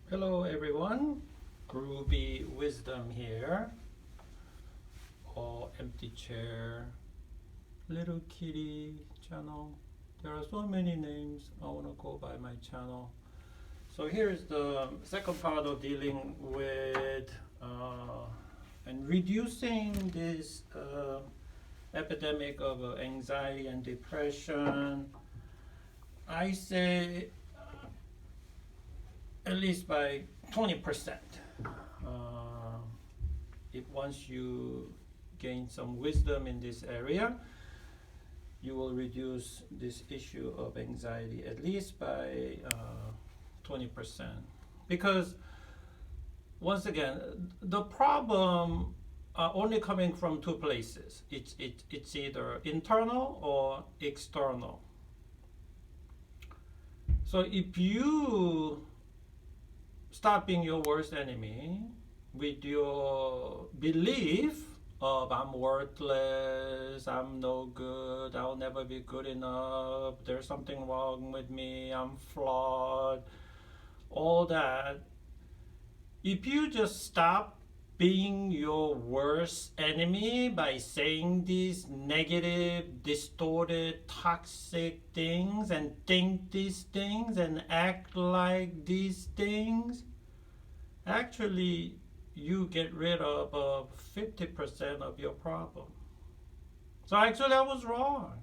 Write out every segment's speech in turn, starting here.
Hello everyone, Groovy Wisdom here, or Empty Chair, Little Kitty channel. There are so many names I want to go by my channel. So here's the second part of dealing with and reducing this epidemic of anxiety and depression. I say at least by 20%. If once you gain some wisdom in this area, you will reduce this issue of anxiety at least by 20%. Because once again, the problem are only coming from two places. It's either internal or external. So if you stop being your worst enemy with your belief of I'm worthless, I'm no good, I'll never be good enough, there's something wrong with me, I'm flawed, all that. If you just stop being your worst enemy by saying these negative, distorted, toxic things and think these things and act like these things, actually you get rid of 50% of your problem. So actually I was wrong.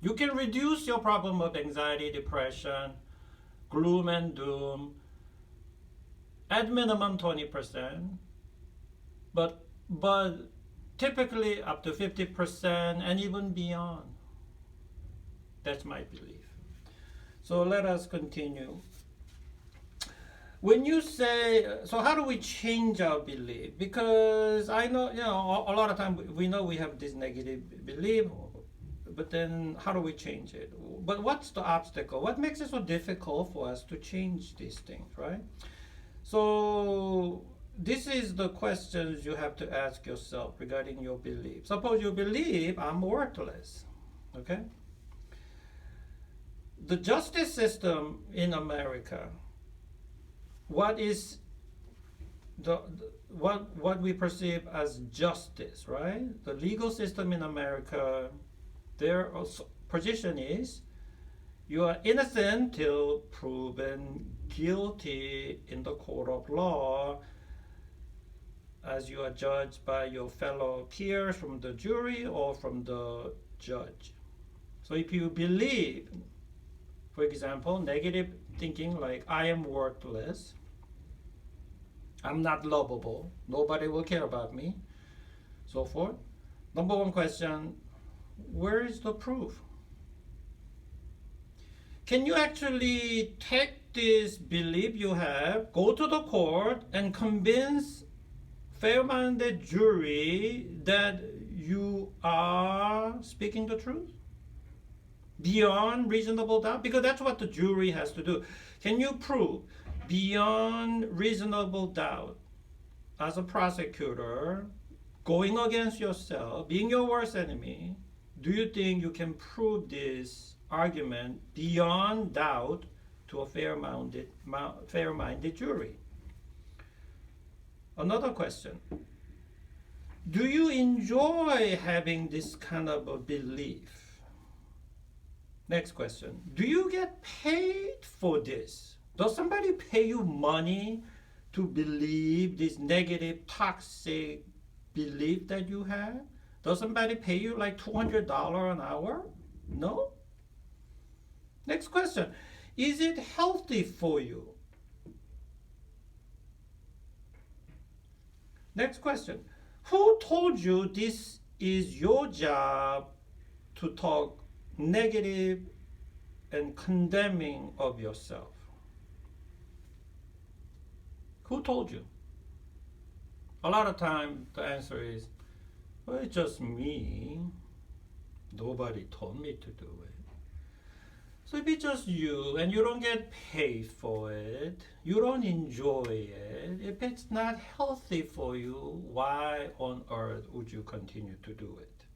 You can reduce your problem of anxiety, depression, gloom and doom at minimum 20%. But typically up to 50% and even beyond. That's my belief. So let us continue. When you say, so how do we change our belief? Because I know, a lot of time we know we have this negative belief, but then how do we change it? But what's the obstacle? What makes it so difficult for us to change these things, right? So this is the questions you have to ask yourself regarding your belief. Suppose you believe I'm worthless, okay? The justice system in America, what is what we perceive as justice, right? The legal system in America, their position is you are innocent till proven guilty in the court of law, as you are judged by your fellow peers from the jury or from the judge. So if you believe, for example, negative thinking like I am worthless, I'm not lovable, nobody will care about me, so forth. Number one question, where is the proof? Can you actually take this belief you have, go to the court and convince fair-minded jury that you are speaking the truth beyond reasonable doubt? Because that's what the jury has to do. Can you prove beyond reasonable doubt as a prosecutor, going against yourself, being your worst enemy? Do you think you can prove this argument beyond doubt to a fair-minded jury? Another question, do you enjoy having this kind of a belief? Next question, do you get paid for this? Does somebody pay you money to believe this negative, toxic belief that you have? Does somebody pay you like $200 an hour? No? Next question, is it healthy for you? Next question, who told you this is your job to talk negative and condemning of yourself? Who told you? A lot of time the answer is, well, it's just me. Nobody told me to do it. So if it's just you and you don't get paid for it, you don't enjoy it, if it's not healthy for you, why on earth would you continue to do it?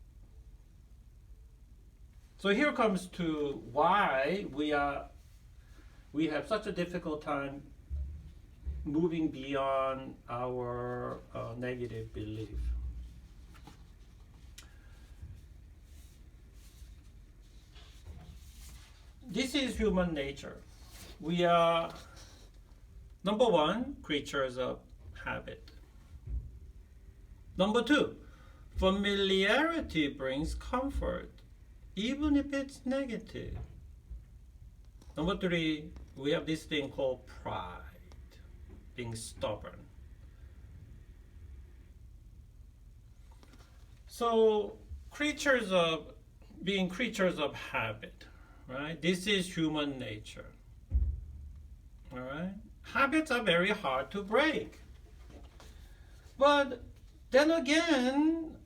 So here comes to why we have such a difficult time moving beyond our negative belief. This is human nature. We are, number one, creatures of habit. Number two, familiarity brings comfort, even if it's negative. Number three, we have this thing called pride, being stubborn. So, being creatures of habit, right? This is human nature. All right? Habits are very hard to break. But then again,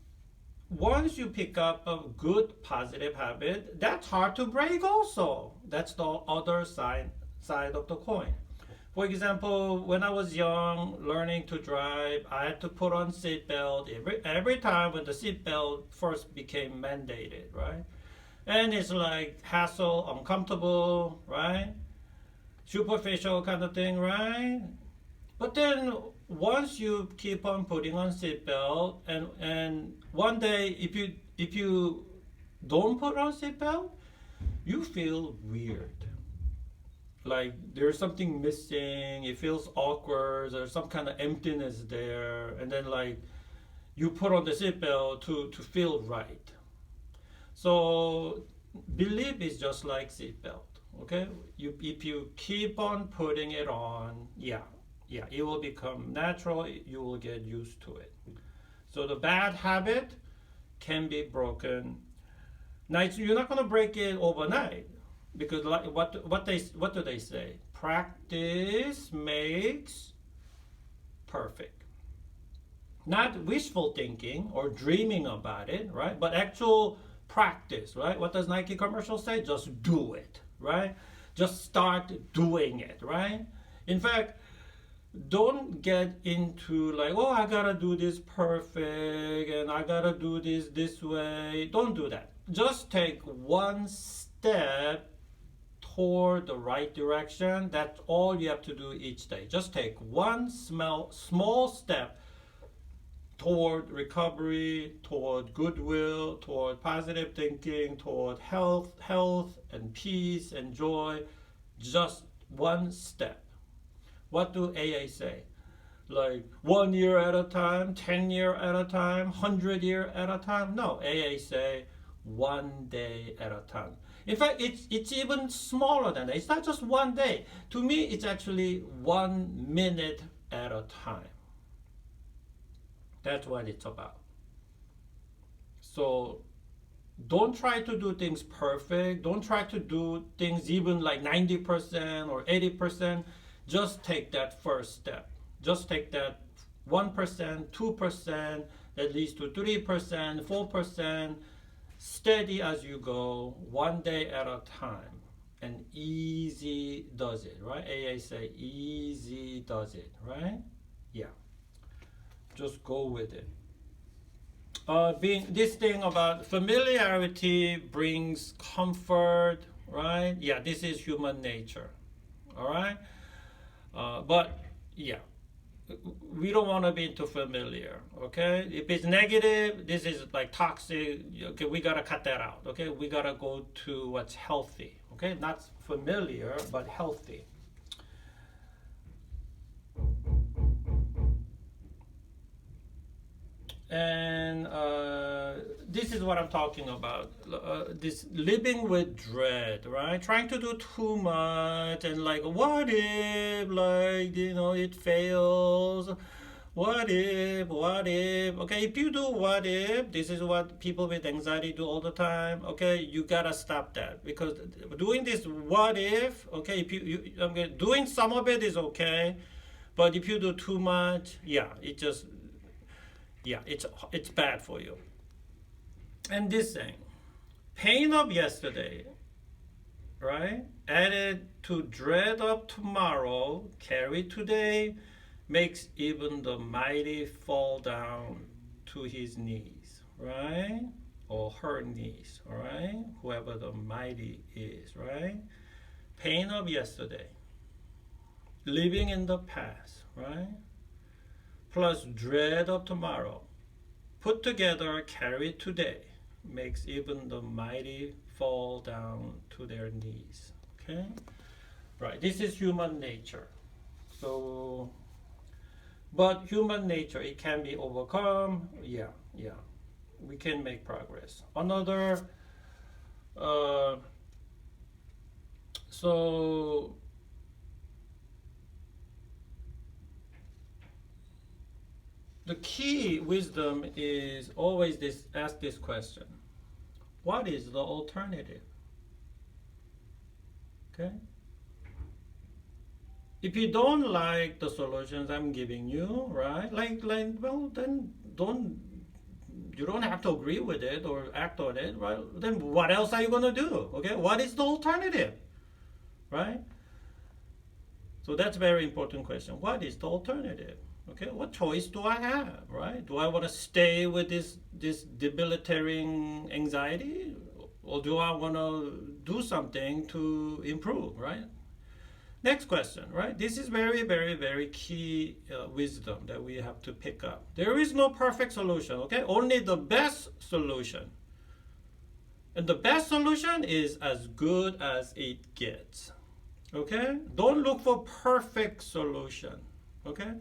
once you pick up a good positive habit, that's hard to break also. That's the other side of the coin. For example, when I was young, learning to drive, I had to put on seatbelt every time when the seatbelt first became mandated, right? And it's like hassle, uncomfortable, right? Superficial kind of thing, right? But then once you keep on putting on seatbelt, and one day if you don't put on seatbelt, you feel weird. Like there's something missing. It feels awkward. There's some kind of emptiness there, and then like you put on the seatbelt to feel right. So belief is just like seatbelt. Okay, if you keep on putting it on, yeah, it will become natural. You will get used to it. So the bad habit can be broken. Now you're not gonna break it overnight, because like what do they say? Practice makes perfect. Not wishful thinking or dreaming about it, right? But actual practice, right? What does Nike commercial say? Just do it, right? Just start doing it, right? In fact, don't get into like, oh, I gotta do this perfect and I gotta do this way. Don't do that. Just take one step toward the right direction. That's all you have to do each day. Just take one small step toward recovery, toward goodwill, toward positive thinking, toward health and peace and joy. Just one step. What do AA say? Like 1 year at a time, 10 year at a time, 100 year at a time? No, AA say 1 day at a time. In fact, it's even smaller than that. It's not just 1 day. To me, it's actually 1 minute at a time. That's what it's about. So don't try to do things perfect. Don't try to do things even like 90% or 80%. Just take that first step. Just take that 1%, 2%, that leads to 3%, 4%, steady as you go, 1 day at a time. And easy does it, right? AA say easy does it, right? Yeah. Just go with it. Being this thing about familiarity brings comfort, right? Yeah, this is human nature. All right? But yeah, we don't want to be too familiar, okay? If it's negative, this is like toxic, okay, we gotta cut that out, okay? We gotta go to what's healthy, okay? Not familiar, but healthy. And this is what I'm talking about. This living with dread, right? Trying to do too much and like, what if, like, it fails? What if? Okay, if you do what if, this is what people with anxiety do all the time. Okay, you gotta stop that, because doing this what if, okay, if you doing some of it is okay, but if you do too much, it's bad for you. And this thing, pain of yesterday, right? Added to dread of tomorrow, carried today, makes even the mighty fall down to his knees, right? Or her knees, all right? Whoever the mighty is, right? Pain of yesterday. living in the past, right? Plus dread of tomorrow. Put together, carry today, makes even the mighty fall down to their knees. Okay? Right. This is human nature. So, but human nature, it can be overcome. Yeah. We can make progress. Another, so the key wisdom is always this: ask this question: what is the alternative? Okay? If you don't like the solutions I'm giving you, right? Well, then you don't have to agree with it or act on it, right? Then what else are you gonna do? Okay? What is the alternative? Right? So that's a very important question. What is the alternative? Okay, what choice do I have, right? Do I want to stay with this debilitating anxiety, or do I want to do something to improve, right? Next question, right? This is very, very, very key wisdom that we have to pick up. There is no perfect solution, okay? Only the best solution. And the best solution is as good as it gets, okay? Don't look for perfect solution, okay?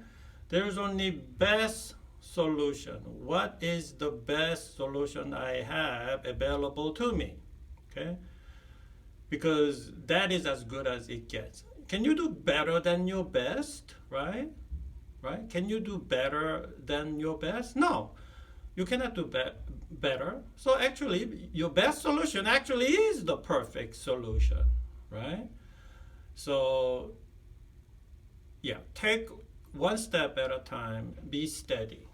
There is only best solution. What is the best solution I have available to me? Okay? Because that is as good as it gets. Can you do better than your best? Right? Right? Can you do better than your best? No. You cannot do better. So actually, your best solution actually is the perfect solution. Right? So, yeah, take one step at a time, be steady.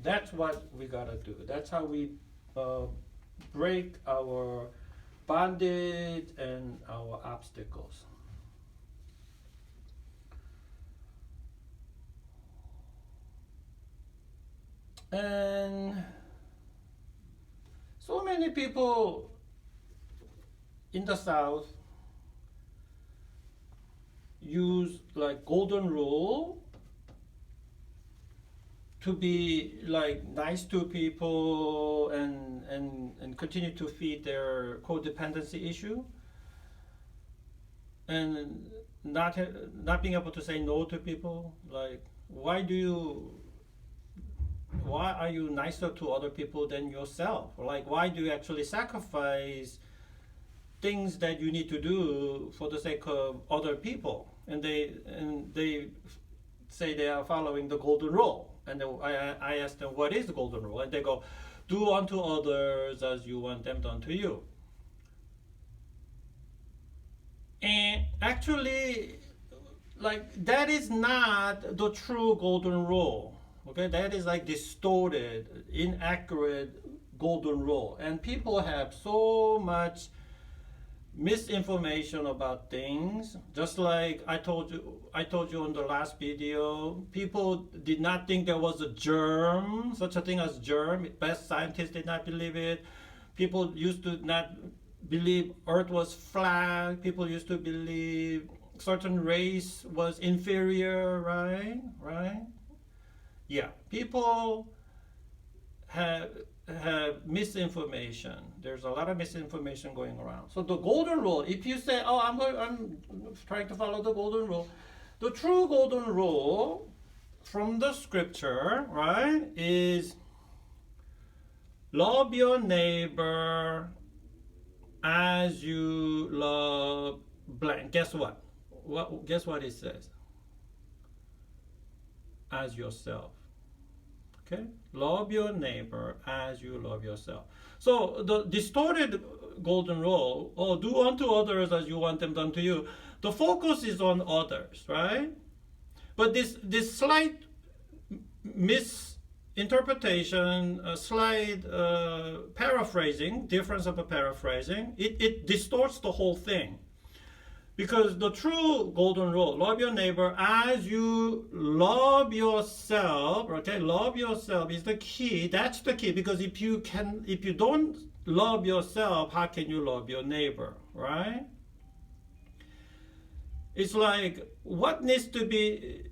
That's what we gotta do. That's how we break our bondage and our obstacles. And so many people in the South use like golden rule to be like nice to people and continue to feed their codependency issue, and not being able to say no to people. Like, why are you nicer to other people than yourself? Like, why do you actually sacrifice things that you need to do for the sake of other people? And they say they are following the golden rule. And I ask them, what is the golden rule? And they go, do unto others as you want them done to you. And actually, like, that is not the true golden rule. Okay, that is like distorted, inaccurate golden rule. And people have so much misinformation about things. Just like I told you on the last video, people did not think there was a germ, such a thing as germ. Best scientists did not believe it. People used to not believe Earth was flat. People used to believe certain race was inferior, right? Yeah, people have misinformation. There's a lot of misinformation going around. So the golden rule, if you say, oh, I'm trying to follow the golden rule, the true golden rule from the scripture, right, is love your neighbor as you love blank. Guess what? Guess what it says? As yourself. Okay? Love your neighbor as you love yourself. So the distorted golden rule, do unto others as you want them done to you. The focus is on others, right? But this slight misinterpretation, a slight paraphrasing, difference of a paraphrasing, it distorts the whole thing. Because the true golden rule, love your neighbor as you love yourself, okay? Love yourself is the key. That's the key, because if you don't love yourself, how can you love your neighbor, right? It's like what needs to be,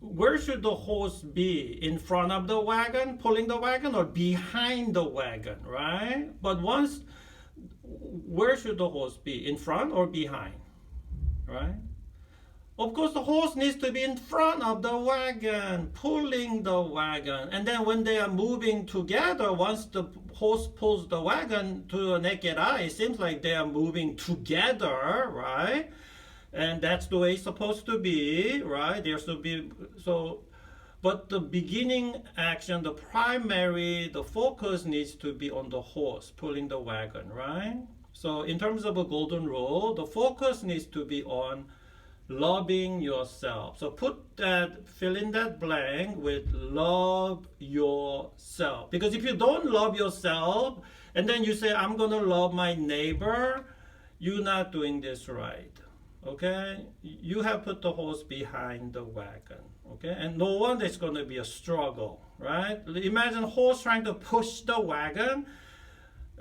where should the horse be? In front of the wagon, pulling the wagon, or behind the wagon, right? But once, where should the horse be? In front or behind, right? Of course, the horse needs to be in front of the wagon, pulling the wagon. And then when they are moving together, once the horse pulls the wagon, to the naked eye, it seems like they are moving together, right? And that's the way it's supposed to be, right? There's to be, so, but the beginning action, the primary, the focus needs to be on the horse pulling the wagon, right? So in terms of a golden rule, the focus needs to be on loving yourself. So fill in that blank with love yourself. Because if you don't love yourself, and then you say, I'm gonna love my neighbor, you're not doing this right, okay? You have put the horse behind the wagon, okay? And no wonder it's gonna be a struggle, right? Imagine a horse trying to push the wagon,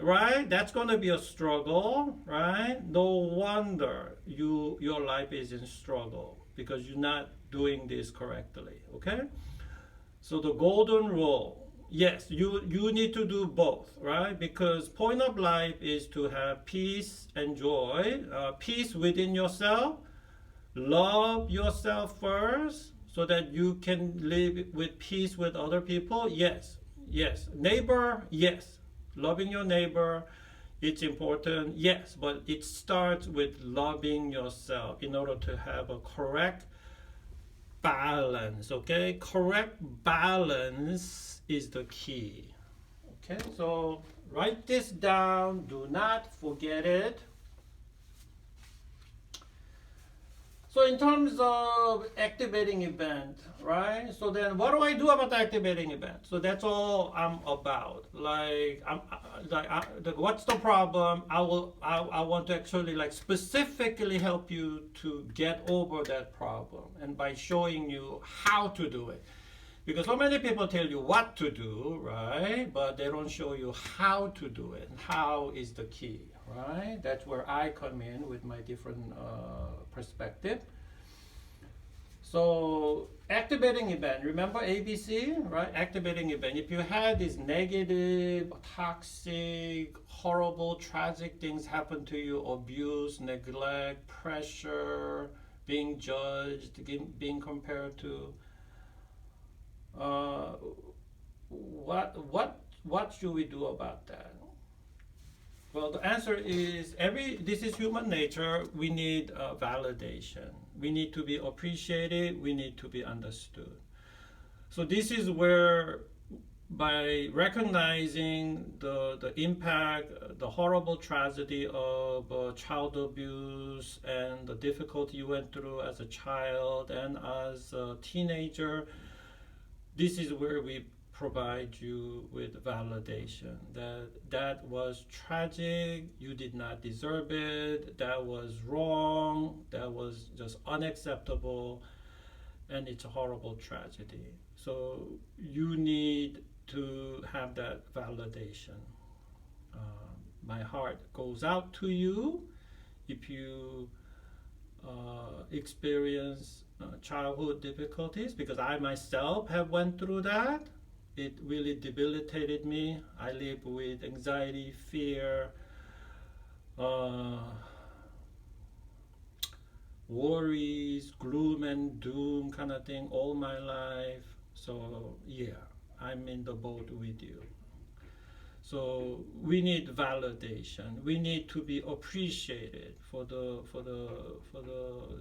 right? That's going to be a struggle, right? No wonder your life is in struggle because you're not doing this correctly, okay? So the golden rule, yes, you need to do both, right? Because point of life is to have peace and joy, peace within yourself, love yourself first so that you can live with peace with other people. Yes, neighbor, yes. Loving your neighbor, it's important, yes, but it starts with loving yourself in order to have a correct balance, okay? Correct balance is the key, okay? So write this down, do not forget it. So in terms of activating event, right? So then what do I do about the activating event? So that's all I'm about. What's the problem? I want to actually specifically help you to get over that problem, and by showing you how to do it. Because so many people tell you what to do, right? But they don't show you how to do it. And how is the key, right? That's where I come in with my different perspective. So activating event, remember ABC, right? Activating event. If you had these negative, toxic, horrible, tragic things happen to you, abuse, neglect, pressure, being judged, being compared to, what should we do about that? Well, the answer is this is human nature. We need validation. We need to be appreciated. We need to be understood. So this is where, by recognizing the impact, the horrible tragedy of child abuse and the difficulty you went through as a child and as a teenager, this is where we provide you with validation that was tragic, you did not deserve it, that was wrong, that was just unacceptable, and it's a horrible tragedy. So you need to have that validation. My heart goes out to you if you experience childhood difficulties, because I myself have went through that. It really debilitated me. I live with anxiety, fear, worries, gloom and doom kind of thing all my life. So yeah, I'm in the boat with you. So we need validation. We need to be appreciated for the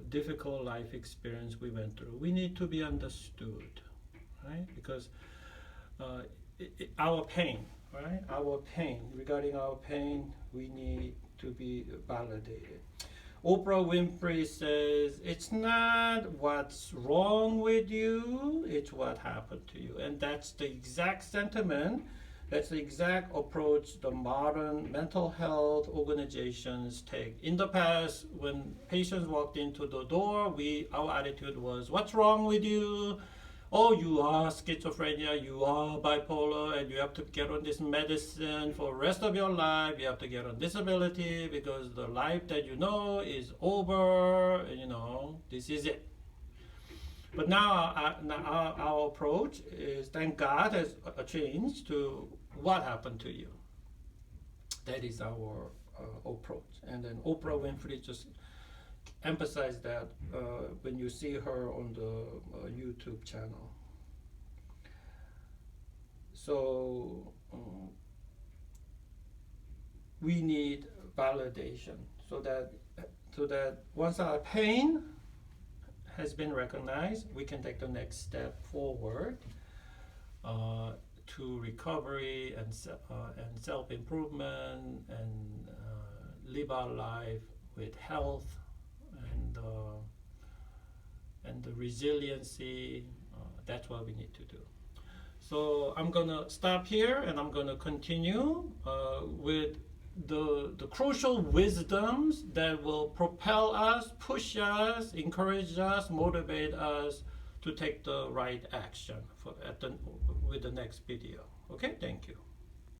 difficult life experience we went through. We need to be understood, right? Because our pain, right? Regarding our pain, we need to be validated. Oprah Winfrey says, it's not what's wrong with you, it's what happened to you. And that's the exact sentiment, that's the exact approach the modern mental health organizations take. In the past, when patients walked into the door, our attitude was, what's wrong with you? Oh, you are schizophrenia, you are bipolar, and you have to get on this medicine for the rest of your life. You have to get on disability because the life that you know is over. This is it. But now, our approach is, thank God, has changed to what happened to you. That is our approach. And then Oprah Winfrey just emphasized that when you see her on the YouTube channel. So we need validation so that once our pain has been recognized, we can take the next step forward to recovery and self-improvement and live our life with health and the resiliency. That's what we need to do. So I'm gonna stop here, and I'm gonna continue with the crucial wisdoms that will propel us, push us, encourage us, motivate us to take the right action with the next video. Okay, thank you.